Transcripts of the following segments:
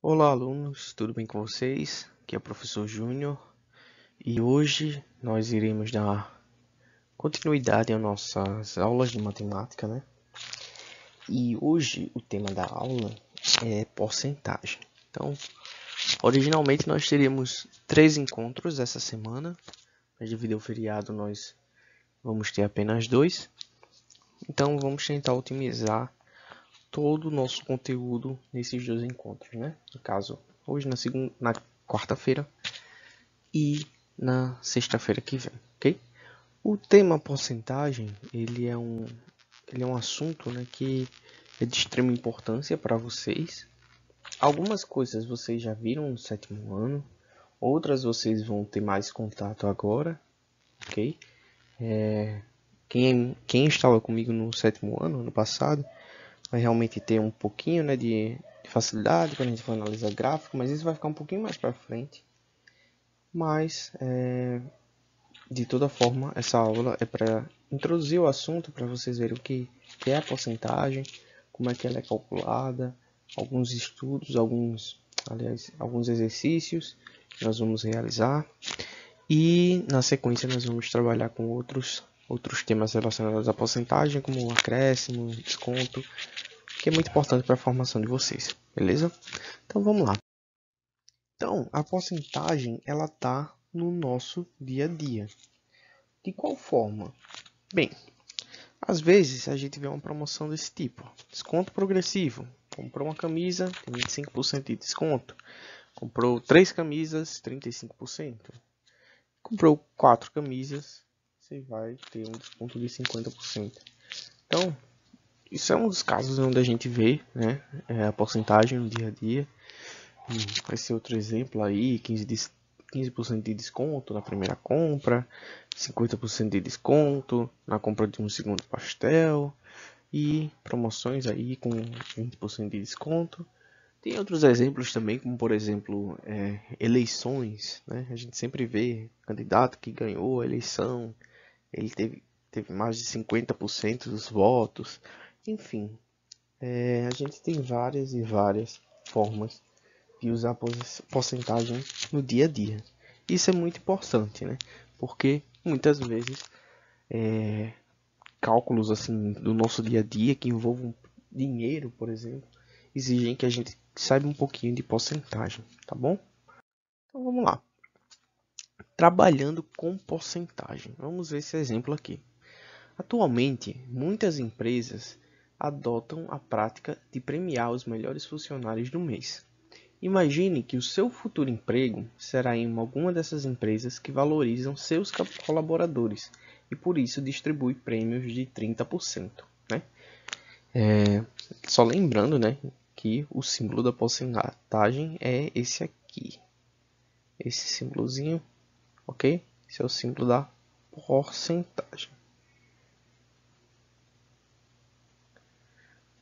Olá, alunos, tudo bem com vocês? Aqui é o professor Júnior e hoje nós iremos dar continuidade às nossas aulas de matemática, né? E hoje o tema da aula é porcentagem. Então, originalmente nós teríamos 3 encontros essa semana, mas devido ao feriado nós vamos ter apenas 2. Então, vamos tentar otimizar todo o nosso conteúdo nesses 2 encontros, né? No caso, hoje na quarta-feira e na sexta-feira que vem, ok? O tema porcentagem, ele é um assunto, né, que é de extrema importância para vocês. Algumas coisas vocês já viram no sétimo ano, outras vocês vão ter mais contato agora, ok? Quem estava comigo no sétimo ano, ano passado, vai realmente ter um pouquinho, né, de facilidade quando a gente for analisar gráfico, mas isso vai ficar um pouquinho mais para frente. Mas de toda forma, essa aula é para introduzir o assunto, para vocês verem o que é a porcentagem, como é que ela é calculada, alguns estudos, alguns exercícios que nós vamos realizar. E na sequência nós vamos trabalhar com outros temas relacionados à porcentagem, como o acréscimo, desconto, que é muito importante para a formação de vocês, beleza? Então vamos lá. Então, a porcentagem ela está no nosso dia a dia. De qual forma? Bem, às vezes a gente vê uma promoção desse tipo: desconto progressivo. Comprou uma camisa, tem 25% de desconto. Comprou 3 camisas, 35%. Comprou 4 camisas, você vai ter um desconto de 50%. Então, isso é um dos casos onde a gente vê, né, a porcentagem no dia a dia. Vai ser outro exemplo aí, 15% de desconto na primeira compra, 50% de desconto na compra de um segundo pastel e promoções aí com 20% de desconto. Tem outros exemplos também, como por exemplo, eleições, né? A gente sempre vê candidato que ganhou a eleição, ele teve mais de 50% dos votos. Enfim, a gente tem várias e várias formas de usar porcentagem no dia a dia. Isso é muito importante, né? Porque muitas vezes cálculos assim do nosso dia a dia que envolvam dinheiro, por exemplo, exigem que a gente saiba um pouquinho de porcentagem, tá bom? Então vamos lá. Trabalhando com porcentagem. Vamos ver esse exemplo aqui. Atualmente, muitas empresas adotam a prática de premiar os melhores funcionários do mês. Imagine que o seu futuro emprego será em alguma dessas empresas que valorizam seus colaboradores e por isso distribui prêmios de 30%, né? Só lembrando, né, que o símbolo da porcentagem é esse aqui. Esse símbolozinho, ok? Esse é o símbolo da porcentagem.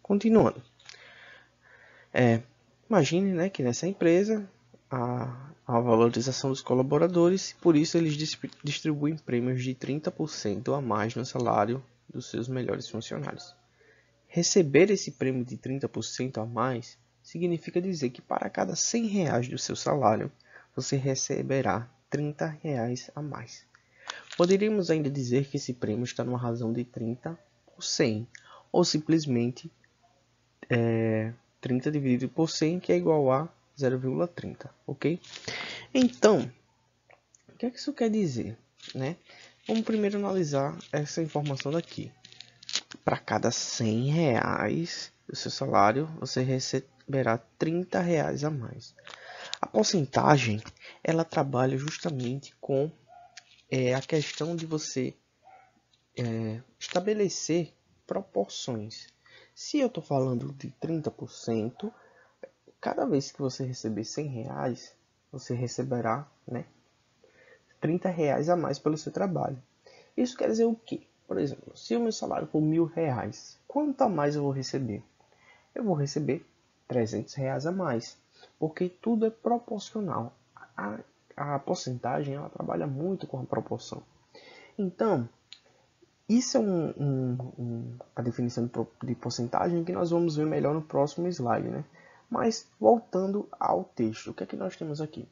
Continuando. Imagine, né, que nessa empresa a valorização dos colaboradores, por isso eles distribuem prêmios de 30% a mais no salário dos seus melhores funcionários. Receber esse prêmio de 30% a mais significa dizer que para cada R$ 100 do seu salário, você receberá R$ 30 a mais. Poderíamos ainda dizer que esse prêmio está numa razão de 30 por 100, ou simplesmente 30 dividido por 100, que é igual a 0,30, ok? Então, o que é que isso quer dizer, né? Vamos primeiro analisar essa informação daqui. Para cada R$ 100 do seu salário, você receberá R$ 30 a mais. A porcentagem, ela trabalha justamente com a questão de você estabelecer proporções. Se eu estou falando de 30%, cada vez que você receber R$ 100, você receberá, né, R$ 30 a mais pelo seu trabalho. Isso quer dizer o quê? Por exemplo, se o meu salário for R$ 1.000, quanto a mais eu vou receber? Eu vou receber R$ 300 a mais, porque tudo é proporcional. A porcentagem ela trabalha muito com a proporção. Então, isso é a definição de porcentagem que nós vamos ver melhor no próximo slide, né? Mas, voltando ao texto, o que é que nós temos aqui?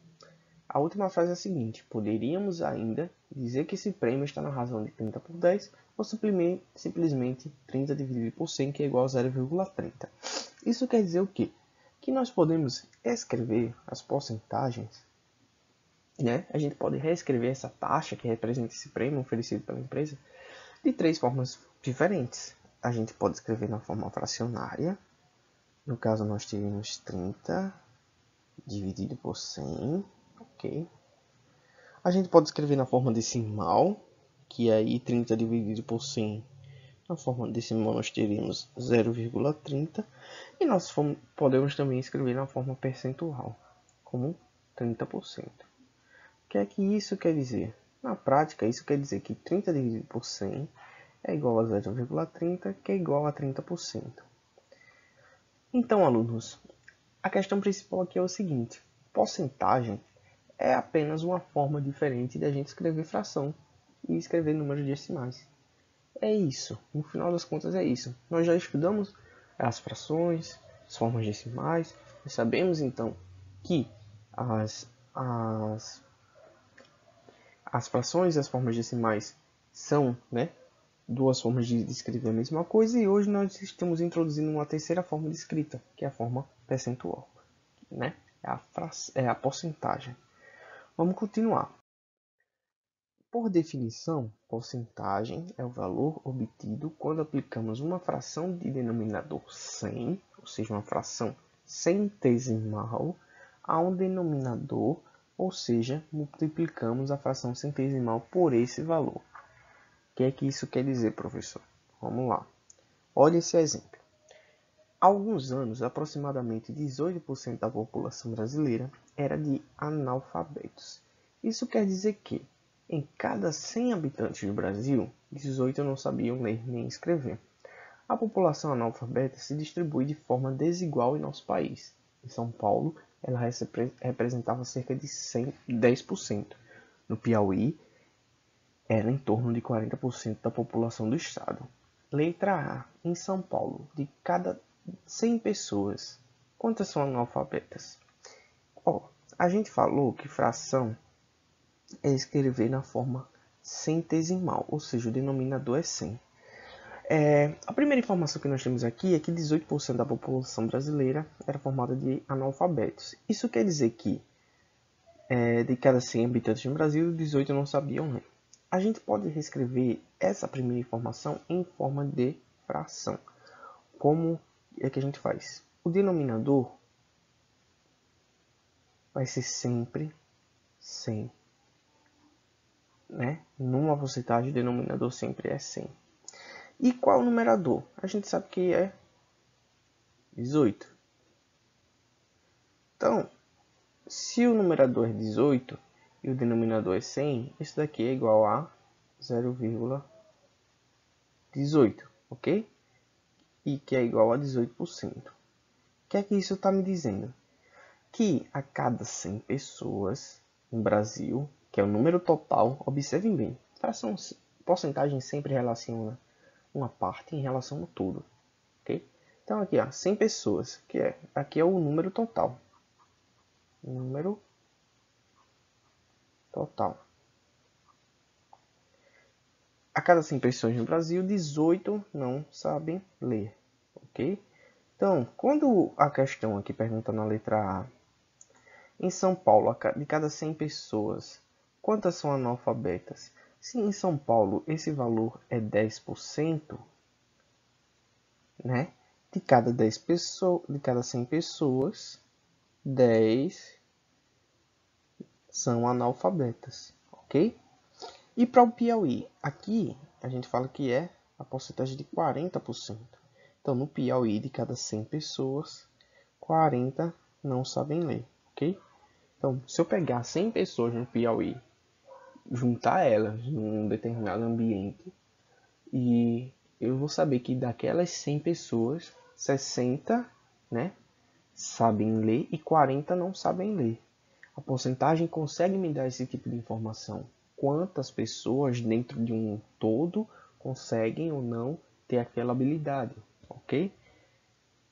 A última frase é a seguinte: poderíamos ainda dizer que esse prêmio está na razão de 30 por 10 ou simplesmente 30 dividido por 100, que é igual a 0,30. Isso quer dizer o quê? Que nós podemos escrever as porcentagens, né? A gente pode reescrever essa taxa que representa esse prêmio oferecido pela empresa de três formas diferentes. A gente pode escrever na forma fracionária. No caso, nós teríamos 30 dividido por 100, ok? A gente pode escrever na forma decimal, que aí 30 dividido por 100, na forma decimal nós teríamos 0,30. E nós podemos também escrever na forma percentual, como 30%. O que é que isso quer dizer? Na prática, isso quer dizer que 30 dividido por 100 é igual a 0,30, que é igual a 30%. Então, alunos, a questão principal aqui é o seguinte: porcentagem é apenas uma forma diferente de a gente escrever fração e escrever números decimais. É isso, no final das contas é isso. Nós já estudamos as frações, as formas decimais, nós sabemos então que as frações e as formas decimais são, né, duas formas de escrever a mesma coisa, e hoje nós estamos introduzindo uma terceira forma de escrita, que é a forma percentual, né? É a porcentagem. Vamos continuar. Por definição, porcentagem é o valor obtido quando aplicamos uma fração de denominador 100, ou seja, uma fração centesimal, a um denominador, ou seja, multiplicamos a fração centesimal por esse valor. O que é que isso quer dizer, professor? Vamos lá. Olha esse exemplo. Há alguns anos, aproximadamente 18% da população brasileira era de analfabetos. Isso quer dizer que, em cada 100 habitantes do Brasil, 18 não sabiam ler nem escrever. A população analfabeta se distribui de forma desigual em nosso país. Em São Paulo, ela representava cerca de 10%. No Piauí, era em torno de 40% da população do estado. Letra A. Em São Paulo, de cada 100 pessoas, quantas são analfabetas? A gente falou que fração é escrever na forma centesimal, ou seja, o denominador é 100. A primeira informação que nós temos aqui é que 18% da população brasileira era formada de analfabetos. Isso quer dizer que de cada 100 habitantes no Brasil, 18 não sabiam ler. A gente pode reescrever essa primeira informação em forma de fração. Como é que a gente faz? O denominador vai ser sempre 100. Né? Numa porcentagem, o denominador sempre é 100. E qual é o numerador? A gente sabe que é 18. Então, se o numerador é 18 e o denominador é 100, isso daqui é igual a 0,18, ok? E que é igual a 18%. O que é que isso está me dizendo? Que a cada 100 pessoas no Brasil, que é o número total, observem bem, fração, porcentagem sempre relaciona uma parte em relação ao todo, ok? Então aqui, 100 pessoas, aqui é o número total. Número total. A cada 100 pessoas no Brasil, 18 não sabem ler, ok? Então, quando a questão aqui pergunta na letra A, em São Paulo, de cada 100 pessoas, quantas são analfabetas? Se em São Paulo esse valor é 10%, né? De cada 100 pessoas, 10 são analfabetas, ok? E para o Piauí, aqui a gente fala que é a porcentagem de 40%. Então, no Piauí, de cada 100 pessoas, 40 não sabem ler, ok? Então, se eu pegar 100 pessoas no Piauí, juntar elas num determinado ambiente, e eu vou saber que daquelas 100 pessoas, 60, né, sabem ler e 40 não sabem ler. A porcentagem consegue me dar esse tipo de informação. Quantas pessoas dentro de um todo conseguem ou não ter aquela habilidade, ok?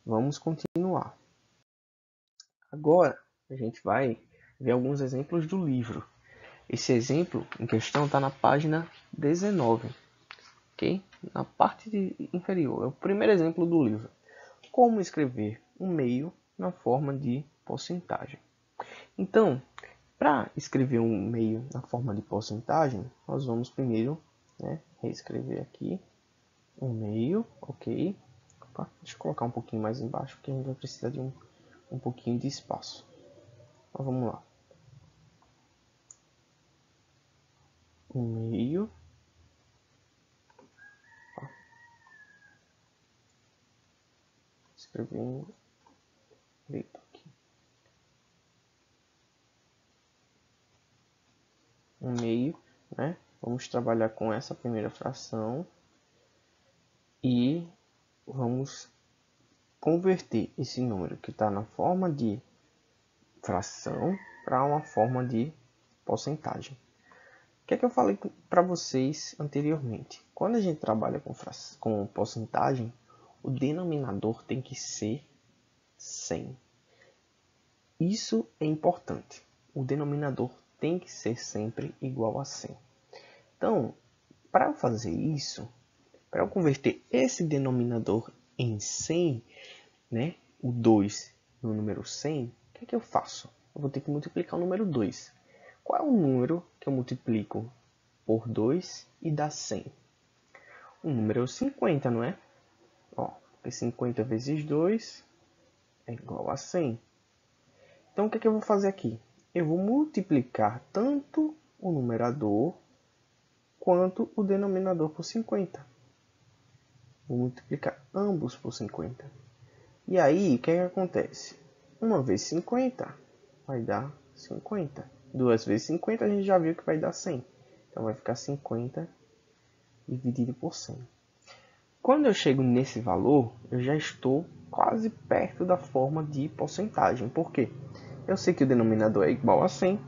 Vamos continuar. Agora, a gente vai ver alguns exemplos do livro. Esse exemplo em questão está na página 19, ok? Na parte inferior, é o primeiro exemplo do livro. Como escrever um meio na forma de porcentagem. Então, para escrever um meio na forma de porcentagem, nós vamos primeiro, né, reescrever aqui um meio, ok? Opa, deixa eu colocar um pouquinho mais embaixo, porque a gente vai precisar de um pouquinho de espaço. Então, vamos lá. Um meio. Escrever em preto aqui. Um meio, né? Vamos trabalhar com essa primeira fração e vamos converter esse número que está na forma de fração para uma forma de porcentagem. O que é que eu falei para vocês anteriormente? Quando a gente trabalha com porcentagem, o denominador tem que ser 100. Isso é importante. O denominador tem que ser sempre igual a 100. Então, para eu fazer isso, para eu converter esse denominador em 100, né, o 2 no número 100, o que é que eu faço? Eu vou ter que multiplicar o número 2. Qual é o número que eu multiplico por 2 e dá 100? O número é 50, não é? Ó, 50 vezes 2 é igual a 100. Então, o que é que eu vou fazer aqui? Eu vou multiplicar tanto o numerador quanto o denominador por 50. Vou multiplicar ambos por 50. E aí, o que é que acontece? 1 vezes 50 vai dar 50. 2 vezes 50 a gente já viu que vai dar 100. Então, vai ficar 50 dividido por 100. Quando eu chego nesse valor, eu já estou quase perto da forma de porcentagem. Por quê? Eu sei que o denominador é igual a 100,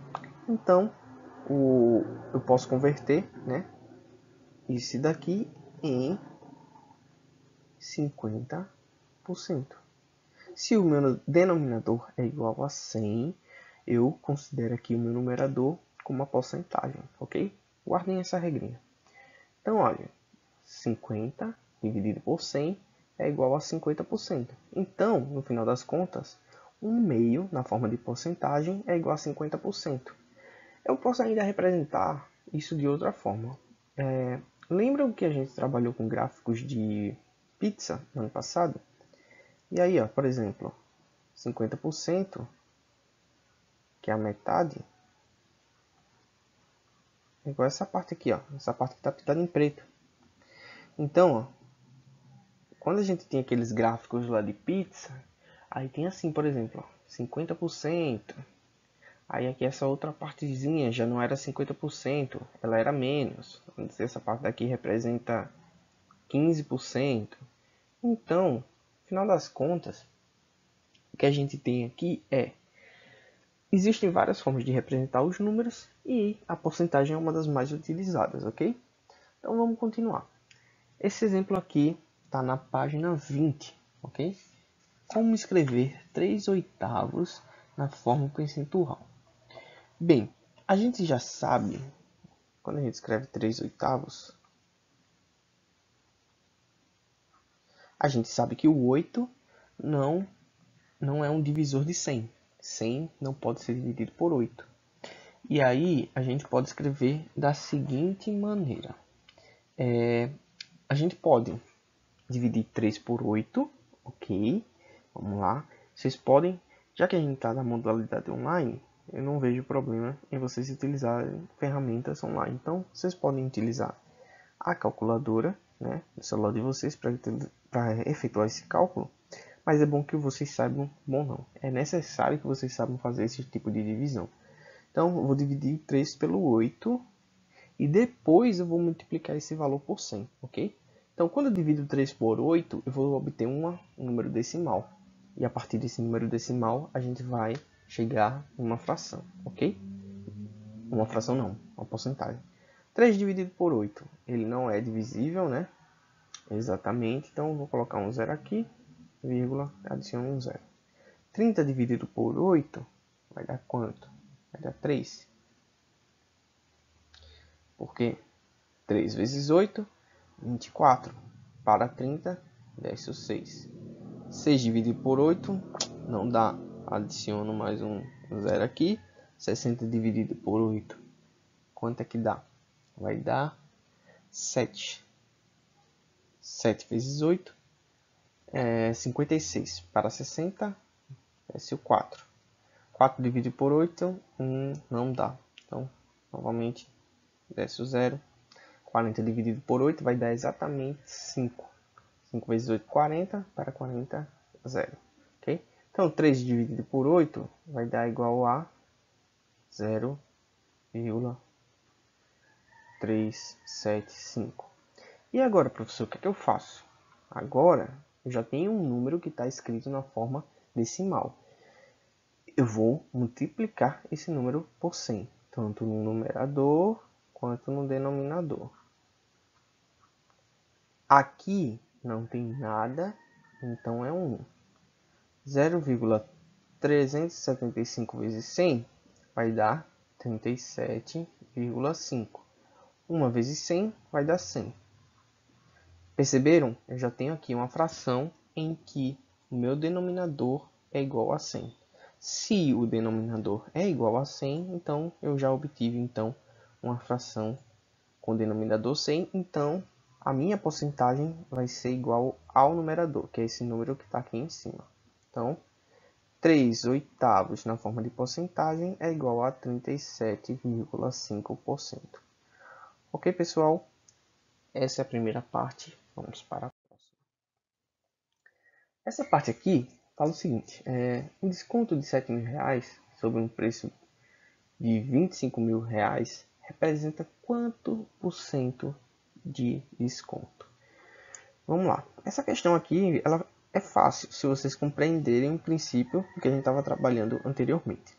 então eu posso converter, né, isso daqui em 50%. Se o meu denominador é igual a 100, eu considero aqui o meu numerador como uma porcentagem, ok? Guardem essa regrinha. Então, olha, 50 dividido por 100 é igual a 50%. Então, no final das contas, 1 meio na forma de porcentagem é igual a 50%. Eu posso ainda representar isso de outra forma. Lembram que a gente trabalhou com gráficos de pizza no ano passado? E aí, ó, por exemplo, 50%, que é a metade, é igual a essa parte aqui, ó, essa parte que está pintada em preto. Então, ó, quando a gente tem aqueles gráficos lá de pizza, aí tem assim, por exemplo, ó, 50%. Aí aqui essa outra partezinha já não era 50%, ela era menos. Vamos dizer, essa parte daqui representa 15%. Então, no final das contas, o que a gente tem aqui existem várias formas de representar os números e a porcentagem é uma das mais utilizadas, ok? Então vamos continuar. Esse exemplo aqui está na página 20, ok? Como escrever 3/8 na forma percentual? Bem, a gente já sabe, quando a gente escreve 3/8, a gente sabe que o 8 não é um divisor de 100. 100 não pode ser dividido por 8. E aí a gente pode escrever da seguinte maneira. A gente pode dividir 3 por 8, ok? Vamos lá. Vocês podem, já que a gente está na modalidade online, eu não vejo problema em vocês utilizarem ferramentas online. Então, vocês podem utilizar a calculadora, né, no celular de vocês para efetuar esse cálculo. Mas é bom que vocês saibam, bom não, é necessário que vocês saibam fazer esse tipo de divisão. Então, eu vou dividir 3 pelo 8 e depois eu vou multiplicar esse valor por 100, ok? Então, quando eu divido 3 por 8, eu vou obter um número decimal. E a partir desse número decimal, a gente vai chegar em uma fração, ok? Uma fração não, uma porcentagem. 3 dividido por 8, ele não é divisível, né? Exatamente, então eu vou colocar um zero aqui, vírgula, adiciono um zero. 30 dividido por 8 vai dar quanto? Vai dar 3. Porque 3 vezes 8, 24. Para 30, desce o 6. 6 dividido por 8, não dá. Adiciono mais um 0 aqui. 60 dividido por 8. Quanto é que dá? Vai dar 7. 7 vezes 8 é 56. Para 60, desce o 4. 4 dividido por 8, não dá. Então, novamente, desce o 0. 40 dividido por 8 vai dar exatamente 5. 5 vezes 8, 40. Para 40, 0. Okay? Então, 3 dividido por 8 vai dar igual a 0,375. E agora, professor, o que é que eu faço? Agora, eu já tenho um número que está escrito na forma decimal. Eu vou multiplicar esse número por 100, tanto no numerador quanto no denominador. Aqui não tem nada, então é 1. 0,375 vezes 100 vai dar 37,5. 1 vezes 100 vai dar 100. Perceberam? Eu já tenho aqui uma fração em que o meu denominador é igual a 100. Se o denominador é igual a 100, então eu já obtive uma fração com denominador 100. Então, a minha porcentagem vai ser igual ao numerador, que é esse número que está aqui em cima. Então, 3 oitavos na forma de porcentagem é igual a 37,5%. Ok, pessoal? Essa é a primeira parte. Vamos para a próxima. Essa parte aqui fala o seguinte. Um desconto de R$7.000 sobre um preço de R$25.000 representa quanto por cento de desconto? Vamos lá. Essa questão aqui ela é fácil se vocês compreenderem o princípio que a gente estava trabalhando anteriormente.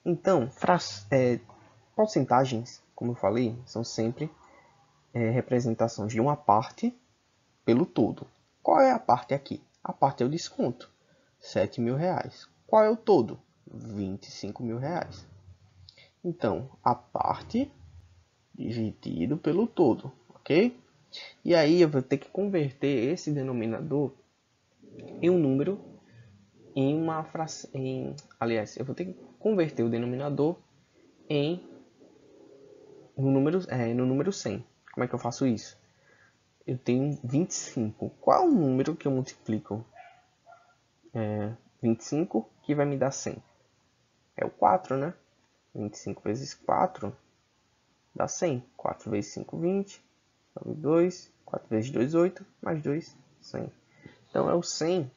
Então, porcentagens, como eu falei, são sempre representações de uma parte pelo todo. Qual é a parte aqui? A parte é o desconto, R$7.000. Qual é o todo? R$25.000. Então, a parte dividido pelo todo, ok? E aí eu vou ter que converter esse denominador em um número, em uma fração, aliás, eu vou ter que converter o denominador no número 100. Como é que eu faço isso? Eu tenho 25. Qual o número que eu multiplico 25 que vai me dar 100? É o 4, né? 25 vezes 4 dá 100. 4 vezes 5, 20. 9, 2. 4 vezes 2, 8. Mais 2, 100. Então, é o 100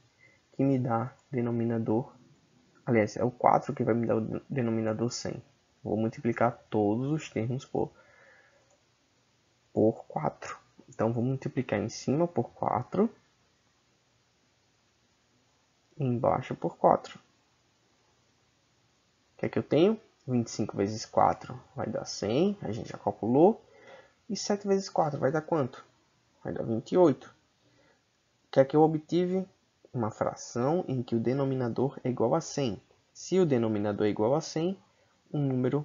que me dá denominador. Aliás, é o 4 que vai me dar o denominador 100. Vou multiplicar todos os termos por 4. Então, vou multiplicar em cima por 4. E embaixo por 4. O que é que eu tenho? 25 vezes 4 vai dar 100. A gente já calculou. E 7 vezes 4 vai dar quanto? Vai dar 28. O que é que eu obtive? Uma fração em que o denominador é igual a 100. Se o denominador é igual a 100, o número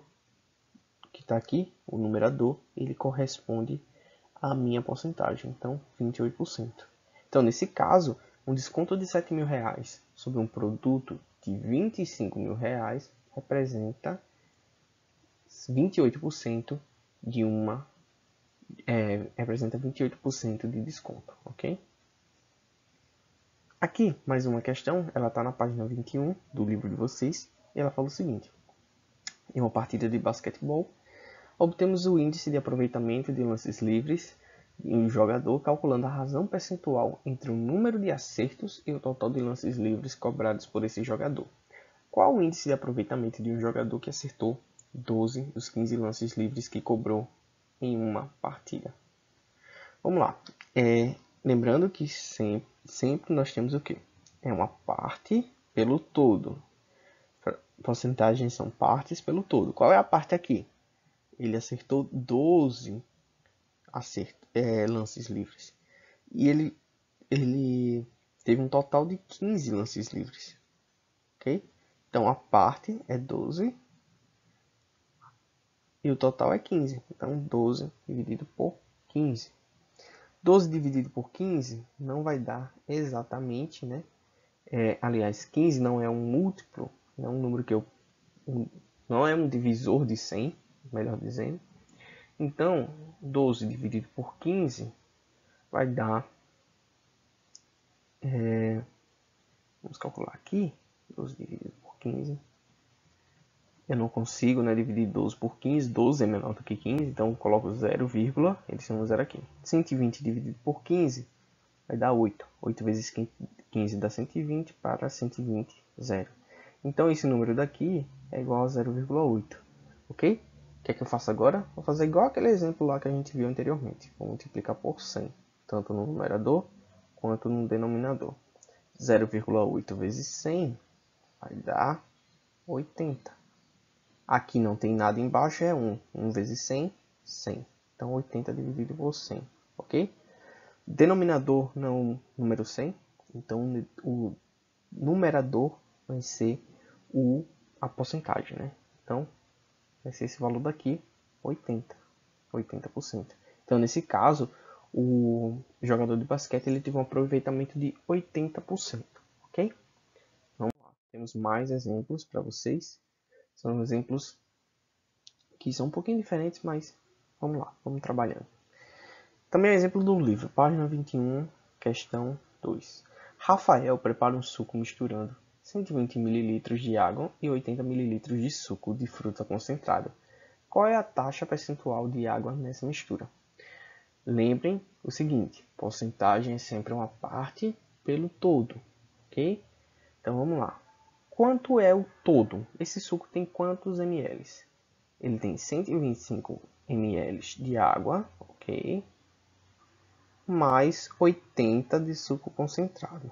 que está aqui, o numerador, ele corresponde à minha porcentagem. Então, 28%. Então, nesse caso, um desconto de R$7.000 sobre um produto de R$25.000 representa 28% de representa 28% de desconto, ok? Aqui, mais uma questão, ela está na página 21 do livro de vocês, e ela fala o seguinte. Em uma partida de basquetebol, obtemos o índice de aproveitamento de lances livres de um jogador calculando a razão percentual entre o número de acertos e o total de lances livres cobrados por esse jogador. Qual o índice de aproveitamento de um jogador que acertou 12 dos 15 lances livres que cobrou em uma partida? Vamos lá. Lembrando que sempre nós temos o quê? É uma parte pelo todo. Porcentagens são partes pelo todo. Qual é a parte aqui? Ele acertou 12 lances livres. E ele teve um total de 15 lances livres. ok? Então, a parte é 12 e o total é 15. Então, 12 dividido por 15. 12 dividido por 15 não vai dar exatamente, né? Aliás, 15 não é um múltiplo, não é um número que não é um divisor de 100, melhor dizendo. Então, 12 dividido por 15 vai dar... vamos calcular aqui. 12 dividido por 15. Eu não consigo, né, dividir 12 por 15. 12 é menor do que 15, então eu coloco 0, adiciono 0 aqui. 120 dividido por 15 vai dar 8. 8 vezes 15 dá 120, para 120, 0. Então, esse número daqui é igual a 0,8. Ok? O que é que eu faço agora? Vou fazer igual aquele exemplo lá que a gente viu anteriormente. Vou multiplicar por 100, tanto no numerador quanto no denominador. 0,8 vezes 100 vai dar 80. Aqui não tem nada embaixo, é 1. 1 vezes 100, 100. Então, 80 dividido por 100. Ok? Denominador não número 100. Então, o numerador vai ser a porcentagem, né? Então, vai ser esse valor daqui, 80%. Então, nesse caso, o jogador de basquete ele teve um aproveitamento de 80%, ok? Vamos lá, temos mais exemplos para vocês. São exemplos que são um pouquinho diferentes, mas vamos lá, vamos trabalhando. Também é exemplo do livro, página 21, questão 2. Rafael prepara um suco misturando 120 ml de água e 80 ml de suco de fruta concentrada. Qual é a taxa percentual de água nessa mistura? Lembrem o seguinte, porcentagem é sempre uma parte pelo todo, ok? Então vamos lá. Quanto é o todo? Esse suco tem quantos ml? Ele tem 125 ml de água, ok? Mais 80 de suco concentrado.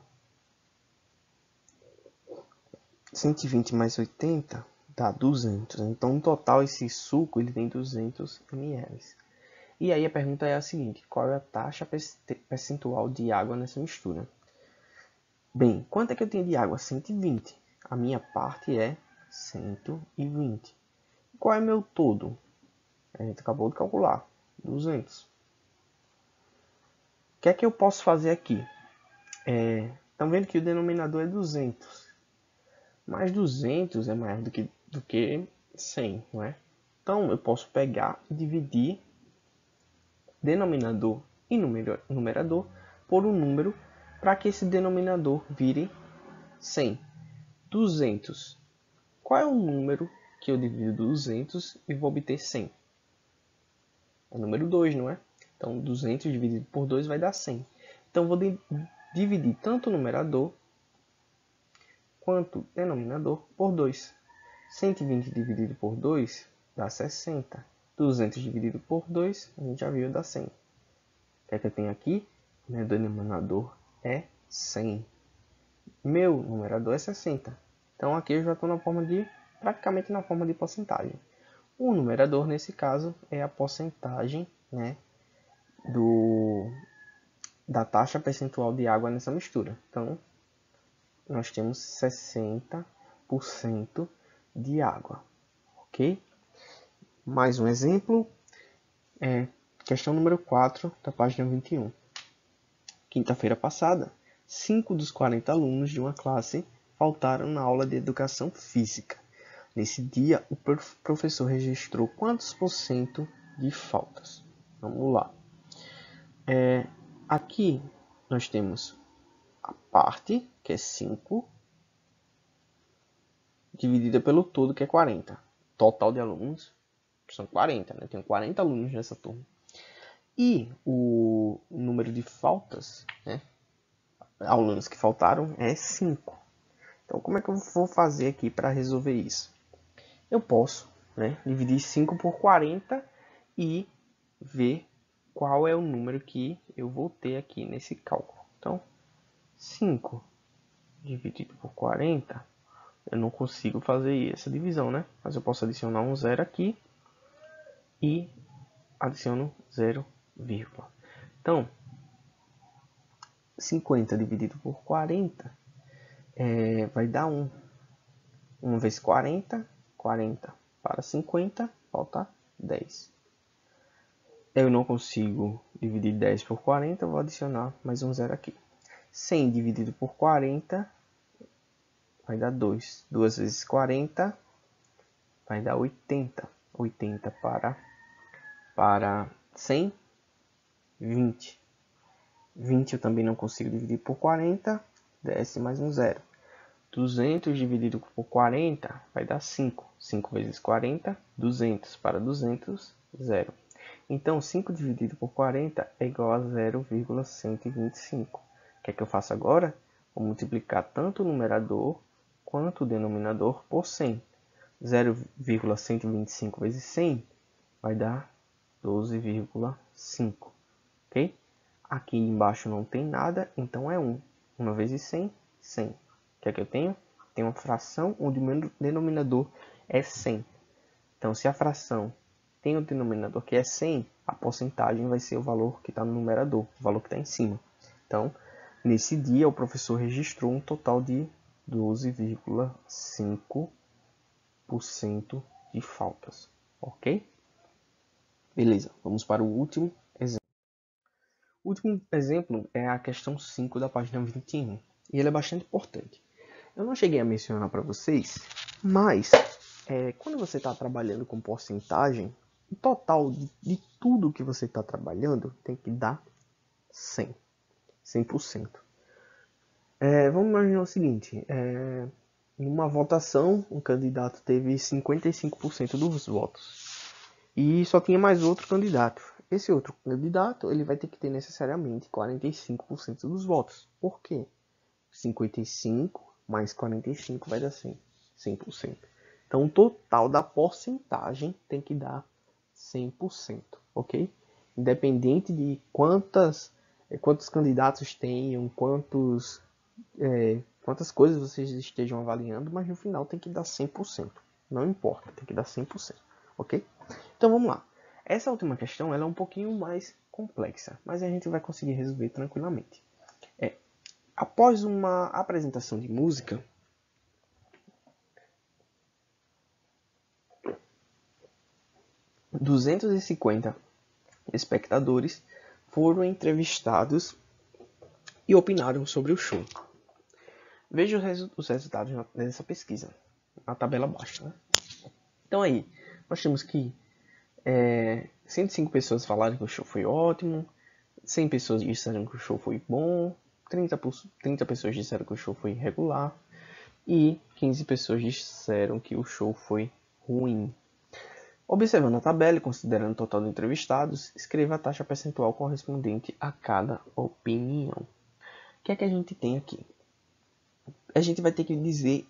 120 mais 80 dá 200. Então, no total, esse suco ele tem 200 ml. E aí a pergunta é a seguinte: qual é a taxa percentual de água nessa mistura? Bem, quanto é que eu tenho de água? 120. A minha parte é 120. Qual é meu todo? A gente acabou de calcular. 200. O que é que eu posso fazer aqui? Estão vendo que o denominador é 200. Mas 200 é maior do que 100, não é? Então, eu posso pegar e dividir denominador e numerador por um número para que esse denominador vire 100. 200. Qual é o número que eu divido 200 e vou obter 100? É o número 2, não é? Então, 200 dividido por 2 vai dar 100. Então, vou dividir tanto o numerador quanto o denominador por 2. 120 dividido por 2 dá 60. 200 dividido por 2, a gente já viu, dá 100. O que é que eu tenho aqui? Meu denominador é 100. Meu numerador é 60. Então, aqui eu já estou praticamente na forma de porcentagem. O numerador, nesse caso, é a porcentagem, né, da taxa percentual de água nessa mistura. Então, nós temos 60% de água, ok? Mais um exemplo, questão número 4 da página 21. Quinta-feira passada, 5 dos 40 alunos de uma classe faltaram na aula de educação física. Nesse dia, o professor registrou quantos por cento de faltas? Vamos lá. Aqui nós temos a parte, que é 5, dividida pelo todo, que é 40. Total de alunos são 40, né? Tem 40 alunos nessa turma. E o número de faltas, né? Alunos que faltaram é 5. Então, como é que eu vou fazer aqui para resolver isso? Eu posso, né, dividir 5 por 40 e ver qual é o número que eu vou ter aqui nesse cálculo. Então, 5 dividido por 40, eu não consigo fazer essa divisão, né? Mas eu posso adicionar um zero aqui e adiciono 0, então, 50 dividido por 40 vai dar 1. 1 vezes 40, 40 para 50, falta 10. Eu não consigo dividir 10 por 40, eu vou adicionar mais um zero aqui. 100 dividido por 40 vai dar 2. 2 vezes 40 vai dar 80. 80 para 100, 20. 20 eu também não consigo dividir por 40, desce mais um zero. 200 dividido por 40 vai dar 5. 5 vezes 40, 200 para 200, 0. Então, 5 dividido por 40 é igual a 0,125. O que é que eu faço agora? Vou multiplicar tanto o numerador quanto o denominador por 100. 0,125 vezes 100 vai dar 12,5. Ok? Aqui embaixo não tem nada, então é 1. 1 vezes 100, 100. O que é que eu tenho? Tenho uma fração onde o denominador é 100. Então, se a fração tem um denominador que é 100, a porcentagem vai ser o valor que está no numerador, o valor que está em cima. Então, nesse dia, o professor registrou um total de 12,5% de faltas. Ok? Beleza, vamos para o último exemplo. O último exemplo é a questão 5 da página 21. E ele é bastante importante. Eu não cheguei a mencionar para vocês, mas quando você está trabalhando com porcentagem, o total de tudo que você está trabalhando tem que dar 100%. Vamos imaginar o seguinte, em uma votação, um candidato teve 55% dos votos e só tinha mais outro candidato. Esse outro candidato ele vai ter que ter necessariamente 45% dos votos. Por quê? 55 mais 45 vai dar 100%. Então, o total da porcentagem tem que dar 100%, ok? Independente de quantos candidatos tenham, quantas coisas vocês estejam avaliando, mas no final tem que dar 100%. Não importa, tem que dar 100%, ok? Então, vamos lá. Essa última questão ela é um pouquinho mais complexa, mas a gente vai conseguir resolver tranquilamente. Após uma apresentação de música, 250 espectadores foram entrevistados e opinaram sobre o show. Veja os resultados dessa pesquisa, na tabela abaixo. Né? Então aí, nós temos que 105 pessoas falaram que o show foi ótimo, 100 pessoas disseram que o show foi bom, 30 pessoas disseram que o show foi regular e 15 pessoas disseram que o show foi ruim. Observando a tabela e considerando o total de entrevistados, escreva a taxa percentual correspondente a cada opinião. O que é que a gente tem aqui? A gente vai ter que dizer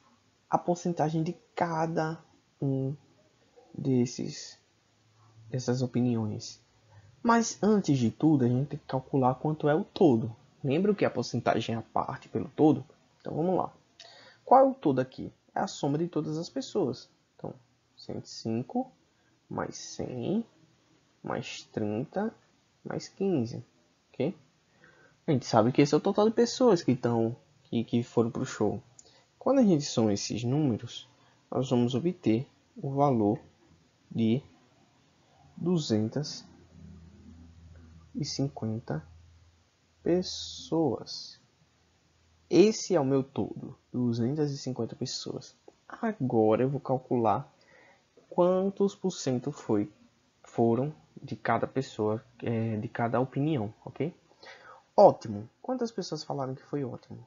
a porcentagem de cada um dessas opiniões. Mas antes de tudo, a gente tem que calcular quanto é o todo. Lembra que a porcentagem é a parte pelo todo? Então vamos lá. Qual é o todo aqui? É a soma de todas as pessoas. Então, 105 mais 100 mais 30 mais 15. Ok? A gente sabe que esse é o total de pessoas que foram para o show. Quando a gente soma esses números, nós vamos obter o valor de 250 pessoas. Esse é o meu todo, 250 pessoas. Agora eu vou calcular quantos por cento foram de cada pessoa, de cada opinião, ok? Ótimo. Quantas pessoas falaram que foi ótimo?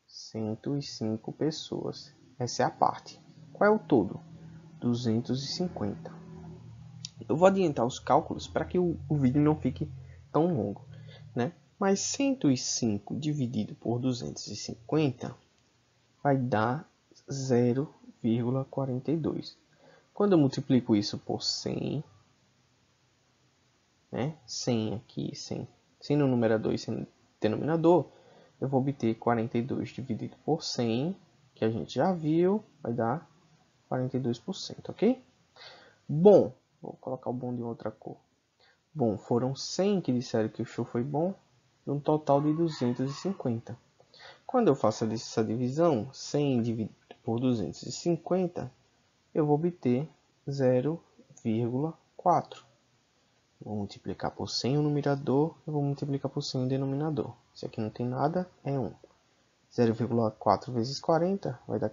105 pessoas. Essa é a parte. Qual é o todo? 250. Eu vou adiantar os cálculos para que o vídeo não fique tão longo, né? Mas 105 dividido por 250 vai dar 0,42. Quando eu multiplico isso por 100, né? 100 aqui, 100 no numerador e 100 no denominador, eu vou obter 42 dividido por 100, que a gente já viu, vai dar 42%, ok? Bom, vou colocar o bom de outra cor. Bom, foram 100 que disseram que o show foi bom, um total de 250. Quando eu faço essa divisão, 100 por 250, eu vou obter 0,4. Vou multiplicar por 100 o numerador, eu vou multiplicar por 100 o denominador. Se aqui não tem nada, é 1. 0,4 vezes 40 vai dar...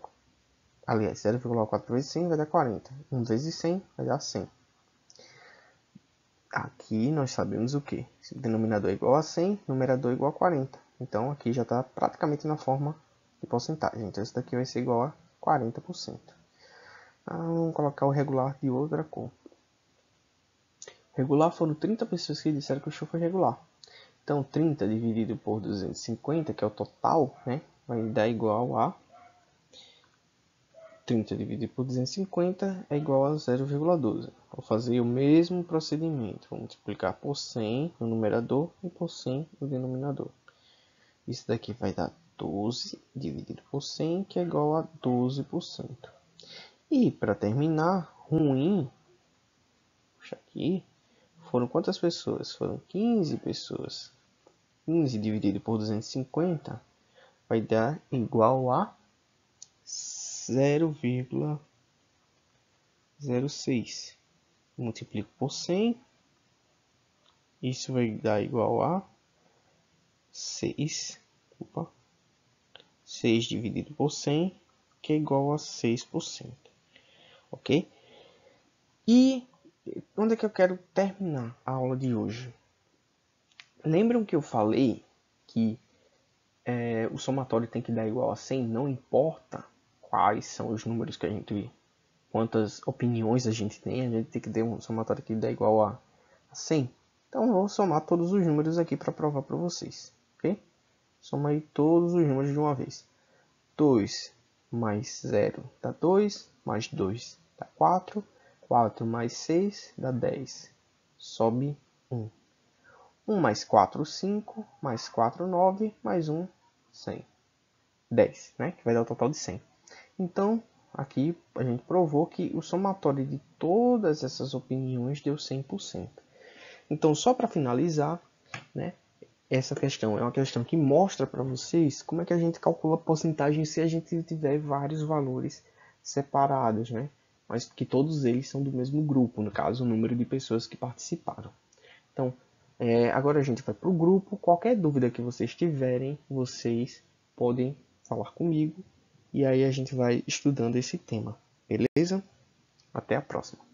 Aliás, 0,4 vezes 100 vai dar 40. 1 vezes 100 vai dar 100. Aqui nós sabemos o que? Se o denominador é igual a 100, o numerador é igual a 40. Então aqui já está praticamente na forma de porcentagem. Então isso daqui vai ser igual a 40%. Vamos colocar o regular de outra cor. Regular foram 30 pessoas que disseram que o show foi regular. Então 30 dividido por 250, que é o total, né, vai dar igual a 30 dividido por 250 é igual a 0,12. Vou fazer o mesmo procedimento. Vou multiplicar por 100 no numerador e por 100 no denominador. Isso daqui vai dar 12 dividido por 100, que é igual a 12%. E para terminar, ruim, puxa aqui, foram quantas pessoas? Foram 15 pessoas. 15 dividido por 250 vai dar igual a 0,06. Multiplico por 100. Isso vai dar igual a 6. 6 dividido por 100, que é igual a 6%. Ok? E onde é que eu quero terminar a aula de hoje? Lembram que eu falei que o somatório tem que dar igual a 100, não importa quais são os números que a gente... Quantas opiniões a gente tem que ter um somatório que dá igual a 100. Então eu vou somar todos os números aqui para provar para vocês, ok? Soma aí todos os números de uma vez. 2 mais 0 dá 2, mais 2 dá 4, 4 mais 6 dá 10, sobe 1. 1 mais 4, 5, mais 4, 9, mais 1, 100. 10, né? Que vai dar o total de 100. Então, aqui a gente provou que o somatório de todas essas opiniões deu 100%. Então, só para finalizar, né? Essa questão é uma questão que mostra para vocês como é que a gente calcula a porcentagem se a gente tiver vários valores separados, né? Mas que todos eles são do mesmo grupo, no caso, o número de pessoas que participaram. Então, agora a gente vai para o grupo. Qualquer dúvida que vocês tiverem, vocês podem falar comigo. E aí a gente vai estudando esse tema, beleza? Até a próxima.